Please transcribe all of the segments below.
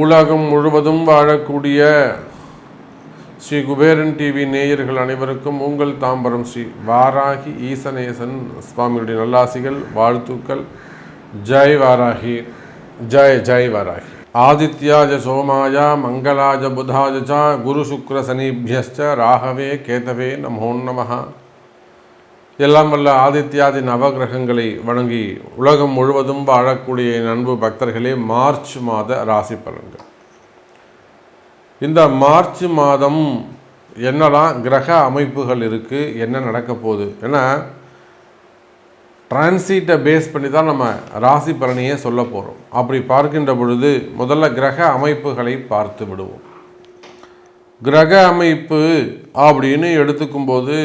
உலகம் முழுவதும் வாழக்கூடிய ஸ்ரீ குபேரன் டிவி நேயர்கள் அனைவருக்கும் உங்கள் தாம்பரம் ஸ்ரீ வாராகி ஈசனேசன் சுவாமியுடைய நல்லாசிகள், வாழ்த்துக்கள். ஜெய் வாராகி, ஜெய் ஜெய் வாராகி. ஆதித்யாஜ சோமாய மங்களாஜ புதாஜ ச குரு சுக்ர சனிபியஸ்ச ராகவே கேதவே நமோ நமஹ. எல்லாம் வல்ல ஆதித்யாதி நவகிரகங்களை வணங்கி உலகம் முழுவதும் வாழக்கூடிய அன்பு பக்தர்களே, மார்ச் மாத ராசி பலன்கள். இந்த மார்ச் மாதம் என்னெல்லாம் கிரக அமைப்புகள் இருக்குது, என்ன நடக்க போகுது, ஏன்னா டிரான்சிட்டை பேஸ் பண்ணி தான் நம்ம ராசி பலனையே சொல்ல போகிறோம். அப்படி பார்க்கின்ற பொழுது முதல்ல கிரக அமைப்புகளை பார்த்து விடுவோம். கிரக அமைப்பு அப்படின்னு எடுத்துக்கும்போது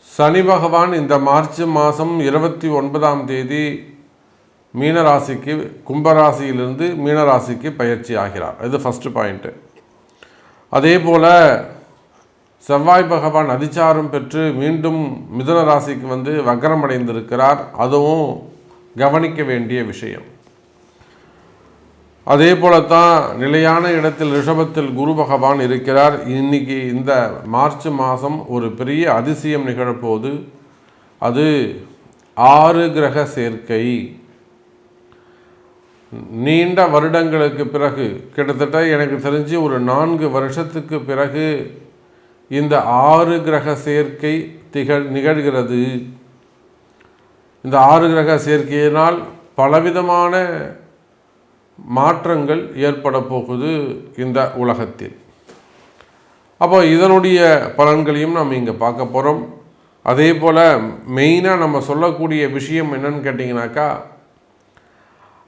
சனி பகவான் இந்த மார்ச் மாதம் 29ஆம் தேதி மீனராசிக்கு, கும்பராசியிலிருந்து மீனராசிக்கு பயிற்சி ஆகிறார். இது ஃபஸ்ட்டு பாயிண்ட்டு. அதே போல் செவ்வாய் பகவான் அதிச்சாரம் பெற்று மீண்டும் மிதுன ராசிக்கு வந்து வக்ரம் அடைந்திருக்கிறார். அதுவும் கவனிக்க வேண்டிய விஷயம். அதே போலத்தான் நிலையான இடத்தில் ரிஷபத்தில் குரு பகவான் இருக்கிறார். இன்னைக்கு இந்த மார்ச் மாதம் ஒரு பெரிய அதிசயம் நிகழப்போகுது. அது 6 கிரக சேர்க்கை. நீண்ட வருடங்களுக்கு பிறகு, கிட்டத்தட்ட எனக்கு தெரிஞ்சு ஒரு 4 வருஷத்துக்கு பிறகு இந்த 6 கிரக சேர்க்கை நிகழ்கிறது. இந்த 6 கிரக சேர்க்கையினால் பலவிதமான மாற்றங்கள் ஏற்பட போகுது இந்த உலகத்தில். அப்போ இதனுடைய பலன்களையும் நம்ம இங்கே பார்க்க போகிறோம். அதே போல் மெயினாக நம்ம சொல்லக்கூடிய விஷயம் என்னன்னு கேட்டிங்கனாக்கா,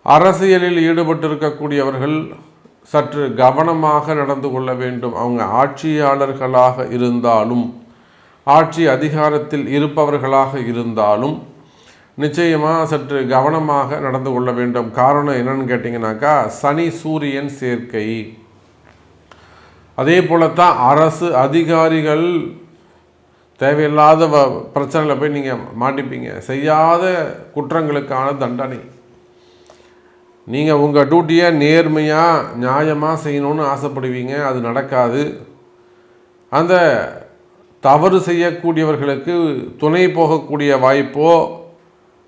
அரசியலில் ஈடுபட்டிருக்கக்கூடியவர்கள் சற்று கவனமாக நடந்து கொள்ள வேண்டும். அவங்க ஆட்சியாளர்களாக இருந்தாலும், ஆட்சி அதிகாரத்தில் இருப்பவர்களாக இருந்தாலும் நிச்சயமாக சற்று கவனமாக நடந்து கொள்ள வேண்டும். காரணம் என்னன்னு கேட்டிங்கனாக்கா, சனி சூரியன் சேர்க்கை. அதே போலத்தான் அரசு அதிகாரிகள் தேவையில்லாத பிரச்சனையில் போய் நீங்கள் மாட்டிப்பீங்க. செய்யாத குற்றங்களுக்கான தண்டனை. நீங்கள் உங்கள் டியூட்டியை நேர்மையாக நியாயமாக செய்யணும்னு ஆசைப்படுவீங்க, அது நடக்காது. அந்த தவறு செய்யக்கூடியவர்களுக்கு துணை போகக்கூடிய வாய்ப்போ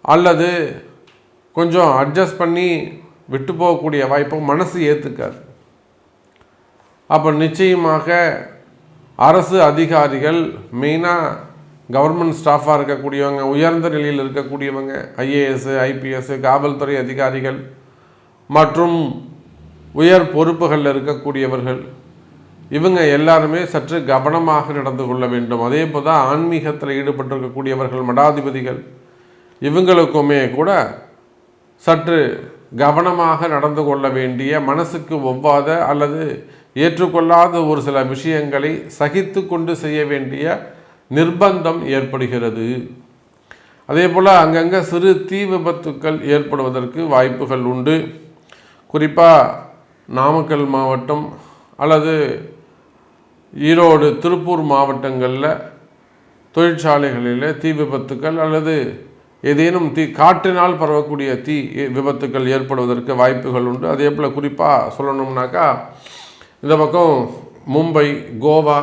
அல்லது கொஞ்சம் அட்ஜஸ்ட் பண்ணி விட்டு போகக்கூடிய வாய்ப்போ மனசு ஏற்றுக்காது. அப்போ நிச்சயமாக அரசு அதிகாரிகள், மெயினாக கவர்மெண்ட் ஸ்டாஃபாக இருக்கக்கூடியவங்க, உயர்ந்த நிலையில் இருக்கக்கூடியவங்க, ஐஏஎஸ், ஐபிஎஸ், காவல்துறை அதிகாரிகள் மற்றும் உயர் பொறுப்புகளில் இருக்கக்கூடியவர்கள், இவங்க எல்லாருமே சற்று கவனமாக நடந்து கொள்ள வேண்டும். அதே போல் தான் ஆன்மீகத்தில் ஈடுபட்டிருக்கக்கூடியவர்கள், மடாதிபதிகள், இவங்களுக்குமே கூட சற்று கவனமாக நடந்து கொள்ள வேண்டிய, மனசுக்கு ஒவ்வாத அல்லது ஏற்றுக்கொள்ளாத ஒரு சில விஷயங்களை சகித்து கொண்டு செய்ய வேண்டிய நிர்பந்தம் ஏற்படுகிறது. அதே போல் அங்கங்கே சிறு தீ விபத்துக்கள் ஏற்படுவதற்கு வாய்ப்புகள் உண்டு. குறிப்பாக நாமக்கல் மாவட்டம் அல்லது ஈரோடு, திருப்பூர் மாவட்டங்களில் தொழிற்சாலைகளில் தீ விபத்துக்கள் அல்லது ஏதேனும் காற்றினால் பரவக்கூடிய தீ விபத்துக்கள் ஏற்படுவதற்கு வாய்ப்புகள் உண்டு. அதே போல் குறிப்பாக சொல்லணும்னாக்கா, இந்த பக்கம் மும்பை, கோவா,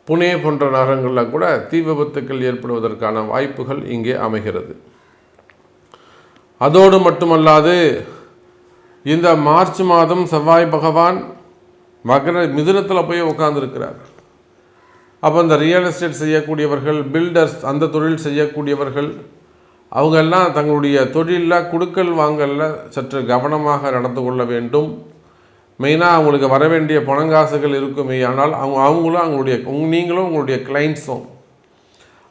புனே போன்ற நகரங்களில் கூட தீ விபத்துக்கள் ஏற்படுவதற்கான வாய்ப்புகள் இங்கே அமைகிறது. அதோடு மட்டுமல்லாது இந்த மார்ச் மாதம் செவ்வாய் பகவான் மிதுனத்தில் போய் உட்கார்ந்துருக்கிறார். அப்போ இந்த ரியல் எஸ்டேட் செய்யக்கூடியவர்கள், பில்டர்ஸ், அந்த தொழில் செய்யக்கூடியவர்கள், அவங்கெல்லாம் தங்களுடைய தொழிலில் கொடுக்கல் வாங்கலில் சற்று கவனமாக நடந்து கொள்ள வேண்டும். மெயினாக அவங்களுக்கு வர வேண்டிய பணங்காசுகள் இருக்குமே, ஆனால் அவங்களும் நீங்களும் உங்களுடைய கிளைண்ட்ஸும்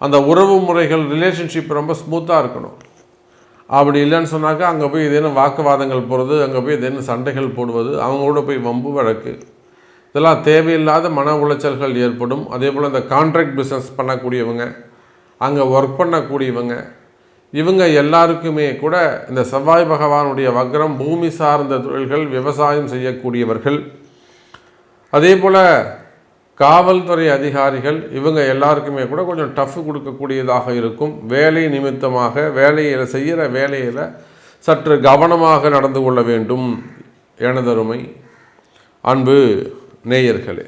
அந்த உறவு முறைகள், ரிலேஷன்ஷிப் ரொம்ப ஸ்மூத்தாக இருக்கணும். அப்படி இல்லைன்னு சொன்னாக்கா அங்கே போய் ஏதேனும் வாக்குவாதங்கள் போடுறது, அங்கே போய் ஏதேனும் சண்டைகள் போடுவது, அவங்களோட போய் வம்பு வழக்கு, இதெல்லாம் தேவையில்லாத மன உளைச்சல்கள் ஏற்படும். அதே போல் இந்த கான்ட்ராக்ட் பிஸ்னஸ் பண்ணக்கூடியவங்க, அங்கே ஒர்க் பண்ணக்கூடியவங்க, இவங்க எல்லாருக்குமே கூட இந்த செவ்வாய் பகவானுடைய வக்ரம், பூமி சார்ந்த தொழில்கள், விவசாயம் செய்யக்கூடியவர்கள், அதே போல் காவல்துறை அதிகாரிகள் இவங்க எல்லாருக்குமே கூட கொஞ்சம் டஃப் கொடுக்கக்கூடியதாக இருக்கும். வேலை நிமித்தமாக செய்கிற வேலையில் சற்று கவனமாக நடந்து கொள்ள வேண்டும் எனதருமை அன்பு நேயர்களே.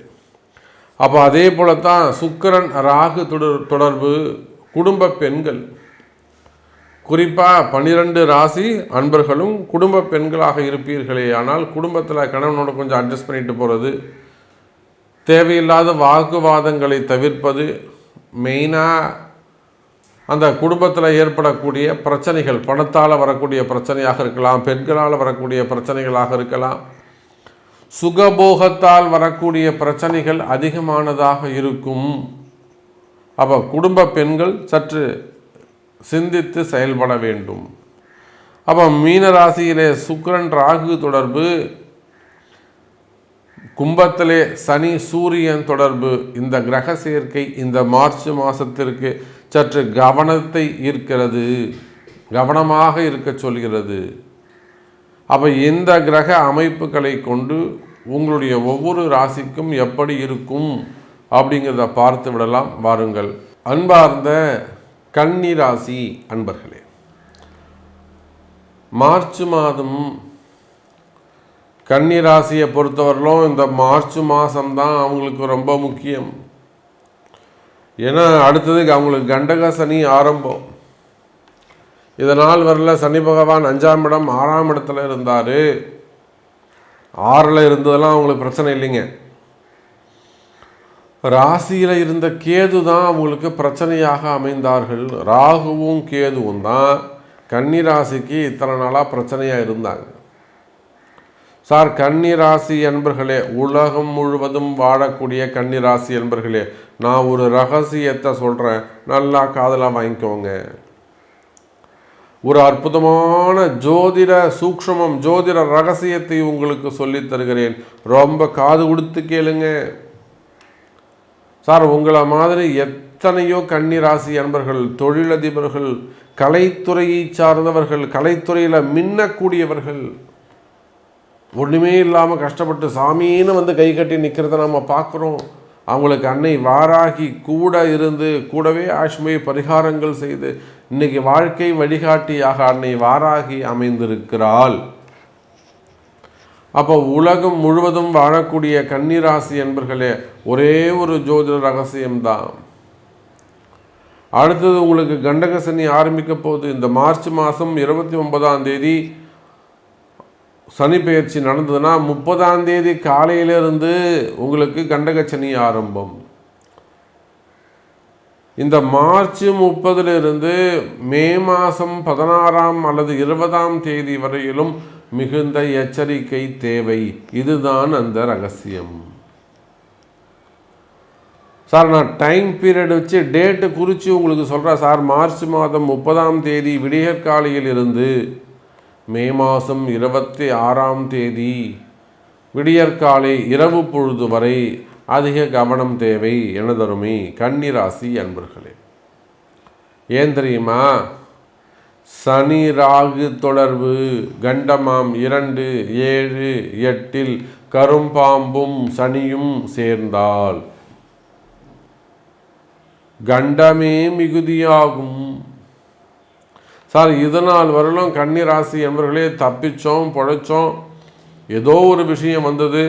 அப்போ அதே போலத்தான் சுக்கிரன் ராகு தொடர்பு குடும்ப பெண்கள், குறிப்பாக 12 ராசி அன்பர்களும் குடும்ப பெண்களாக இருப்பீர்களே. ஆனால் குடும்பத்தில் கணவனோட கொஞ்சம் அட்ஜஸ்ட் பண்ணிட்டு போகிறது, தேவையில்லாத வாக்குவாதங்களை தவிர்ப்பது, மெயினாக அந்த குடும்பத்தில் ஏற்படக்கூடிய பிரச்சனைகள், பணத்தால் வரக்கூடிய பிரச்சனையாக இருக்கலாம், பெண்களால் வரக்கூடிய பிரச்சனைகளாக இருக்கலாம், சுகபோகத்தால் வரக்கூடிய பிரச்சனைகள் அதிகமானதாக இருக்கும். அப்போ குடும்ப பெண்கள் சற்று சிந்தித்து செயல்பட வேண்டும். அப்போ மீனராசியிலே சுக்கிரன் ராகு தொடர்பு, கும்பத்திலே சனி சூரியன் தொடர்பு, இந்த கிரக சேர்க்கை இந்த மார்ச் மாதத்திற்கு சற்று கவனத்தை ஈர்க்கிறது, கவனமாக இருக்க சொல்கிறது. அப்போ இந்த கிரக அமைப்புகளை கொண்டு உங்களுடைய ஒவ்வொரு ராசிக்கும் எப்படி இருக்கும் அப்படிங்கிறத பார்த்து விடலாம். வாருங்கள். அன்பார்ந்த கன்னி ராசி அன்பர்களே, மார்ச் மாதம் கன்னி ராசியை பொறுத்தவரையிலும் இந்த மார்ச் மாதம்தான் அவங்களுக்கு ரொம்ப முக்கியம். ஏன்னா அடுத்ததுக்கு அவங்களுக்கு கண்டக சனி ஆரம்பம். இதனால் வரல சனி பகவான் 5ஆம் இடம் 6ஆம் இடத்துல இருந்தார். 6ல் இருந்ததெல்லாம் அவங்களுக்கு பிரச்சனை இல்லைங்க. ராசியில் இருந்த கேது தான் அவங்களுக்கு பிரச்சனையாக அமைந்தார்கள். ராகுவும் கேதுவும் தான் கன்னி ராசிக்கு இத்தனை நாளாக பிரச்சனையாக இருந்தாங்க. சார், கன்னி ராசி என்பர்களே, உலகம் முழுவதும் வாழக்கூடிய கன்னி ராசி என்பர்களே, நான் ஒரு ரகசியத்தை சொல்கிறேன், நல்லா காதலாக வாங்கிக்கோங்க. ஒரு அற்புதமான ஜோதிட சூக்ஷ்மம், ஜோதிட ரகசியத்தை உங்களுக்கு சொல்லித் தருகிறேன். ரொம்ப காது கொடுத்து கேளுங்க. சார், உங்களை மாதிரி எத்தனையோ கன்னி ராசி அன்பர்கள், தொழிலதிபர்கள், கலைத்துறையை சார்ந்தவர்கள், கலைத்துறையில் மின்னக்கூடியவர்கள், ஒன்றுமே இல்லாமல் கஷ்டப்பட்டு சாமின்னு வந்து கை கட்டி நிற்கிறத நம்ம பார்க்குறோம். அவங்களுக்கு அன்னை வாராகி கூட இருந்து கூடவே ஆஷ்மை பரிகாரங்கள் செய்து இன்னைக்கு வாழ்க்கை வழிகாட்டியாக அன்னை வாராகி அமைந்திருக்கிறாள். அப்போ உலகம் முழுவதும் வாழக்கூடிய கன்னிராசி என்பர்களே, ஒரே ஒரு ஜோதிட ரகசியம்தான். அடுத்தது உங்களுக்கு கண்டக சனி ஆரம்பிக்க போகுது. இந்த மார்ச் மாதம் 29ஆம் தேதி சனி பெயர்ச்சி நடந்ததுன்னா 30ஆம் தேதி காலையிலிருந்து உங்களுக்கு கண்டக சனி ஆரம்பம். இந்த மார்ச் 30லிருந்து மே மாதம் 16ஆம் அல்லது 20ஆம் தேதி வரையிலும் மிகுந்த எச்சரிக்கை தேவை. இதுதான் அந்த ரகசியம். சார், நான் டைம் பீரியட் வச்சு டேட்டு குறித்து உங்களுக்கு சொல்கிறேன் சார். மார்ச் மாதம் 30ஆம் தேதி விடியற்காலையில் இருந்து மே மாதம் 26ஆம் தேதி விடியற்காலை இரவு பொழுது வரை அதிக கவனம் தேவை எனதருமை கன்னிராசி அன்பர்களே. ஏன் தெரியுமா? சனி ராகு தொடர்பு கண்டமாம் 2, 7, 8 கரும்பாம்பும் சனியும் சேர்ந்தால் கண்டமே மிகுதியாகும். சார், இதனால் வரலும் கன்னிராசி என்பவர்களே தப்பிச்சோம், பொழைச்சோம். ஏதோ ஒரு விஷயம் வந்தது,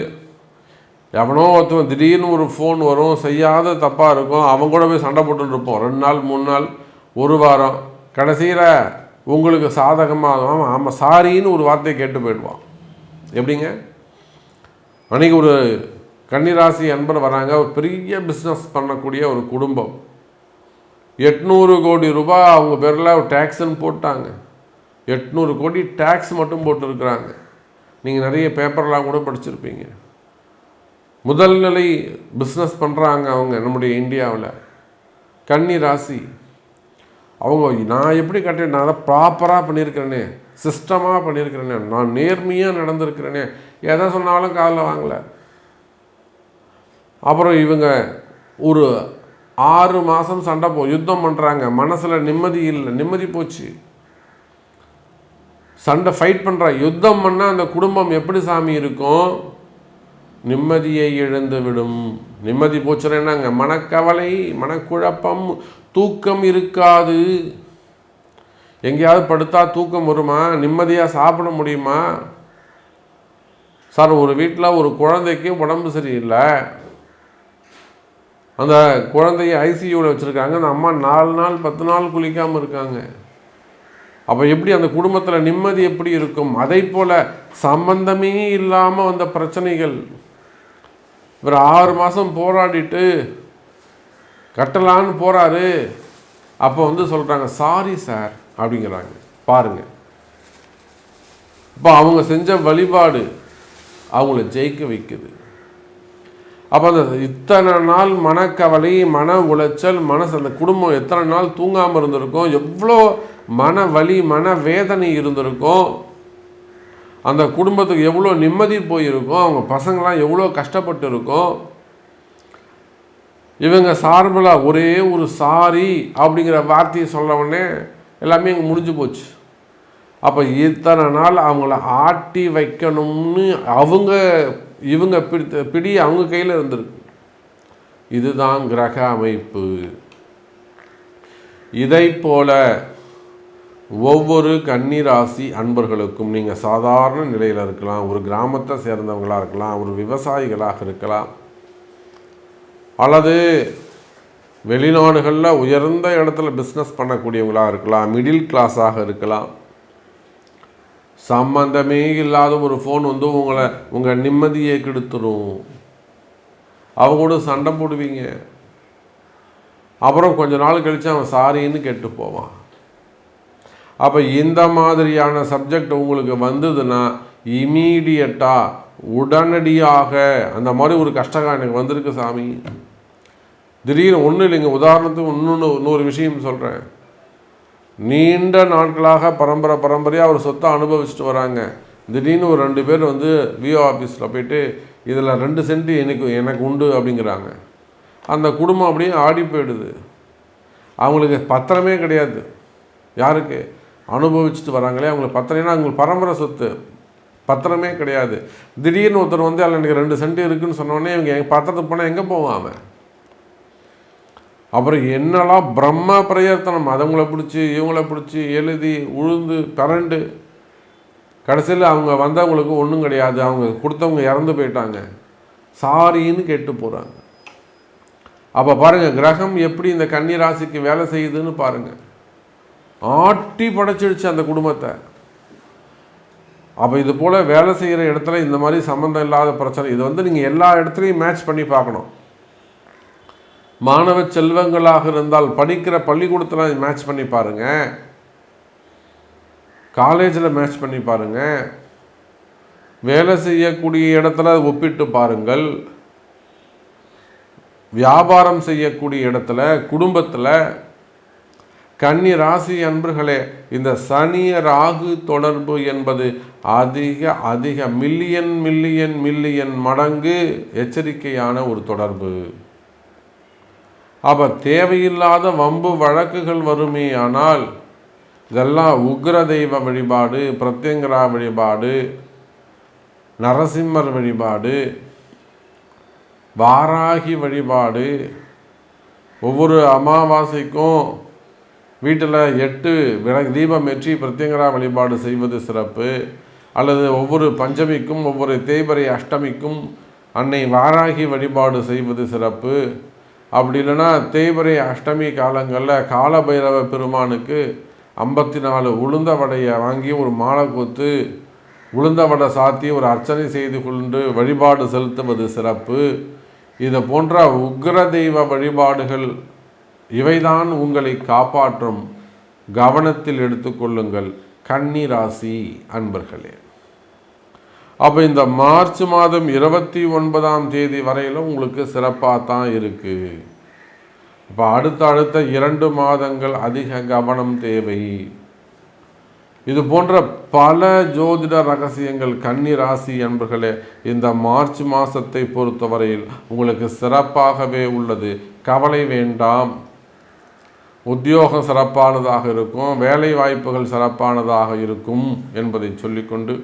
எவனோ ஒருத்தவன் திடீர்னு ஒரு ஃபோன் வரும், செய்யாத தப்பாக இருக்கும், அவங்க கூட போய் சண்டை போட்டுருப்போம் 2 நாள் 3 நாள் 1 வாரம். கடைசியில் உங்களுக்கு சாதகமாக ஆமாம் சாரின்னு ஒரு வார்த்தையை கேட்டு போயிடுவான். எப்படிங்க? அன்றைக்கி ஒரு கன்னிராசி அன்பர் வராங்க, ஒரு பெரிய பிஸ்னஸ் பண்ணக்கூடிய ஒரு குடும்பம், 800 கோடி ரூபாய் அவங்க பேரில் ஒரு டேக்ஸுன்னு போட்டாங்க. 800 கோடி டேக்ஸ் மட்டும் போட்டுருக்குறாங்க. நீங்கள் நிறைய பேப்பர்லாம் கூட படிச்சிருப்பீங்க. முதல் நிலை பிஸ்னஸ் பண்ணுறாங்க அவங்க நம்முடைய இந்தியாவில். கன்னி ராசி அவங்க, நான் எப்படி கட்டேன், நான் அதை ப்ராப்பராக பண்ணியிருக்கிறேனே, சிஸ்டமாக பண்ணியிருக்கிறேனே, நான் நேர்மையாக நடந்திருக்கிறேனே, எதை சொன்னாலும் காதில் வாங்கலை. அப்புறம் இவங்க ஒரு 6 மாதம் சண்டை யுத்தம் பண்ணுறாங்க. மனசில் நிம்மதி இல்லை, நிம்மதி போச்சு. சண்டை ஃபைட் பண்ணுறாங்க. யுத்தம் பண்ணால் அந்த குடும்பம் எப்படி சாமி இருக்கும்? நிம்மதியை இழந்துவிடும். நிம்மதி போச்சுன்னா என்னங்க? மனக்கவலை, மனக்குழப்பம், தூக்கம் இருக்காது. எங்கேயாவது படுத்தா தூக்கம் வருமா? நிம்மதியாக சாப்பிட முடியுமா? சார், ஒரு வீட்டில் ஒரு குழந்தைக்கு உடம்பு சரியில்லை, அந்த குழந்தைய ஐசியூவில் வச்சுருக்காங்க, அந்த அம்மா 4 நாள் 10 நாள் குளிக்காமல் இருக்காங்க. அப்போ எப்படி அந்த குடும்பத்தில் நிம்மதி எப்படி இருக்கும்? அதை போல் சம்பந்தமே இல்லாமல் வந்த பிரச்சனைகள். இவர் 6 மாதம் போராடிட்டு கட்டலான்னு போகிறாரு. அப்போ சொல்கிறாங்க, சாரி சார் அப்படிங்கிறாங்க. பாருங்கள், இப்போ அவங்க செஞ்ச வழிபாடு அவங்கள ஜெயிக்க வைக்குது. அப்போ அந்த இத்தனை நாள் மனக்கவலை, மன உளைச்சல், அந்த குடும்பம் எத்தனை நாள் தூங்காமல் இருந்திருக்கும், எவ்வளோ மன வலி, மன வேதனை இருந்திருக்கும், அந்த குடும்பத்துக்கு எவ்வளோ நிம்மதி போயிருக்கும், அவங்க பசங்களாம் எவ்வளோ கஷ்டப்பட்டு இருக்கும். இவங்க சார்பில் ஒரே ஒரு சாரி அப்படிங்கிற வார்த்தையை சொல்ல உடனே எல்லாமே இங்கே முடிஞ்சு போச்சு. அப்போ இத்தனை நாள் அவங்கள ஆட்டி வைக்கணும்னு இவங்க பிடி அவங்க கையில் இருந்திருக்கு. இதுதான் கிரக அமைப்பு. இதை போல ஒவ்வொரு கன்னிராசி அன்பர்களுக்கும், நீங்கள் சாதாரண நிலையில் இருக்கலாம், ஒரு கிராமத்தை சேர்ந்தவங்களாக இருக்கலாம், ஒரு விவசாயிகளாக இருக்கலாம், அல்லது வெளிநாடுகளில் உயர்ந்த இடத்துல பிஸ்னஸ் பண்ணக்கூடியவங்களாக இருக்கலாம், மிடில் கிளாஸாக இருக்கலாம். சம்பந்தமே இல்லாத ஒரு ஃபோன் உங்கள் நிம்மதியை கெடுத்துடும். அவங்க கூட சண்டை போடுவீங்க. அப்புறம் கொஞ்ச நாள் கழித்து அவன் சாரின்னு கேட்டு போவான். அப்போ இந்த மாதிரியான சப்ஜெக்ட் உங்களுக்கு வந்ததுன்னா இமீடியட்டாக, உடனடியாக, அந்த மாதிரி ஒரு கஷ்டம் எனக்கு வந்திருக்கு சாமி, திடீர்னு ஒன்றும் இல்லைங்க. உதாரணத்துக்கு இன்னொரு விஷயம் சொல்கிறேன். நீண்ட நாட்களாக பரம்பரையாக ஒரு சொத்தை அனுபவிச்சுட்டு வராங்க. திடீர்னு ஒரு 2 பேர் விஓ ஆஃபீஸில் போயிட்டு இதில் 2 சென்ட் எனக்கு உண்டு அப்படிங்கிறாங்க. அந்த குடும்பம் அப்படியே ஆடி போயிடுது. அவங்களுக்கு பத்திரமே கிடையாது. யாருக்கு? அனுபவிச்சுட்டு வராங்களே அவங்களுக்கு பத்திரம்னா அவங்களுக்கு பரம்பரை சொத்து, பத்திரமே கிடையாது. திடீர்னு ஒருத்தர் அதில் எனக்கு 2 சென்ட் இருக்குதுன்னு சொன்னோடனே இவங்க எங்கள் பத்திரத்துக்கு போனால் எங்கே போவான் அவன்? அப்புறம் என்னெல்லாம் பிரம்ம பிரயத்தனம், அதவங்கள பிடிச்சி இவங்கள பிடிச்சி எழுதி உழுந்து பரண்டு கடைசியில் அவங்க வந்தவங்களுக்கு ஒன்றும் கிடையாது, அவங்க கொடுத்தவங்க இறந்து போயிட்டாங்க, சாரின்னு கேட்டு போகிறாங்க. அப்போ பாருங்கள், கிரகம் எப்படி இந்த கன்னி ராசிக்கு வேலை செய்யுதுன்னு பாருங்கள். ஆட்டி படைச்சிடுச்சு அந்த குடும்பத்தை. அப்போ இது போல் வேலை செய்கிற இடத்துல இந்த மாதிரி சம்மந்தம் இல்லாத பிரச்சனை, இது நீங்கள் எல்லா இடத்துலையும் மேட்ச் பண்ணி பார்க்கணும். மாணவ செல்வங்களாக இருந்தால் படிக்கிற பள்ளிக்கூடத்தில் மேட்ச் பண்ணி பாருங்கள், காலேஜில் மேட்ச் பண்ணி பாருங்கள், வேலை செய்யக்கூடிய இடத்துல ஒப்பிட்டு பாருங்கள், வியாபாரம் செய்யக்கூடிய இடத்துல, குடும்பத்தில். கன்னி ராசி அன்பர்களே, இந்த சனி ராகு தொடர்பு என்பது அதிக மில்லியன் மடங்கு எச்சரிக்கையான ஒரு தொடர்பு. அப்போ தேவையில்லாத வம்பு வழக்குகள் வருமே. ஆனால் இதெல்லாம் உக்ர தெய்வ வழிபாடு, பிரத்யங்கரா வழிபாடு, நரசிம்மர் வழிபாடு, வாராகி வழிபாடு, ஒவ்வொரு அமாவாசைக்கும் வீட்டில் 8 விளக்கு தீபம் ஏற்றி பிரத்யங்கரா வழிபாடு செய்வது சிறப்பு. அல்லது ஒவ்வொரு பஞ்சமிக்கும் ஒவ்வொரு தேய்பிறை அஷ்டமிக்கும் அன்னை வாராகி வழிபாடு செய்வது சிறப்பு. அப்படி இல்லைன்னா தேய்பிறை அஷ்டமி காலங்களில் காலபைரவ பெருமானுக்கு 54 உளுந்த வடையை வாங்கி ஒரு மாலை கொத்து உளுந்த வடை சாத்தி ஒரு அர்ச்சனை செய்து கொண்டு வழிபாடு செலுத்துவது சிறப்பு. இது போன்ற உக்ர தெய்வ வழிபாடுகள் இவைதான் உங்களை காப்பாற்றும். கவனத்தில் எடுத்துக்கொள்ளுங்கள் கன்னி ராசி அன்பர்களே. அப்போ இந்த மார்ச் மாதம் 29ஆம் தேதி வரையிலும் உங்களுக்கு சிறப்பாக தான் இருக்குது. இப்போ அடுத்த 2 மாதங்கள் அதிக கவனம் தேவை. இது போன்ற பல ஜோதிட ரகசியங்கள் கன்னி ராசி அன்பர்களே இந்த மார்ச் மாதத்தை பொறுத்தவரையில் உங்களுக்கு சிறப்பாகவே உள்ளது. கவலை வேண்டாம். உத்தியோகம் சிறப்பானதாக இருக்கும், வேலை வாய்ப்புகள் சிறப்பானதாக இருக்கும் என்பதை சொல்லிக்கொண்டு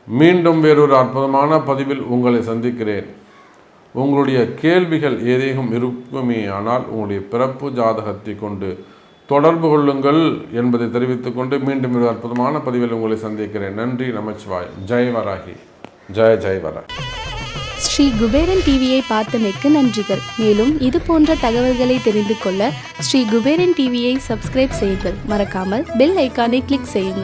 மீண்டும் வேறொரு அற்புதமான பதிவில் உங்களை சந்திக்கிறேன். உங்களுடைய கேள்விகள் ஏதேனும் இருக்குமே ஆனால் உங்களுடைய பிறப்பு ஜாதகத்தை கொண்டு தொடர்பு கொள்ளுங்கள் என்பதை தெரிவித்துக்கொண்டு மீண்டும் ஒரு அற்புதமான பதிவில் உங்களை சந்திக்கிறேன். நன்றி. நமச்சிவாய். ஜெய் வராகி. ஜெய் வராகி. ஸ்ரீ குபேரன் டிவியை பார்த்தமைக்கு நன்றிகள். மேலும் இது போன்ற தகவல்களை தெரிந்து கொள்ள ஸ்ரீ குபேரன் டிவியை சப்ஸ்கிரைப் செய்யுங்கள். மறக்காமல் பெல் ஐக்கானை கிளிக் செய்யுங்கள்.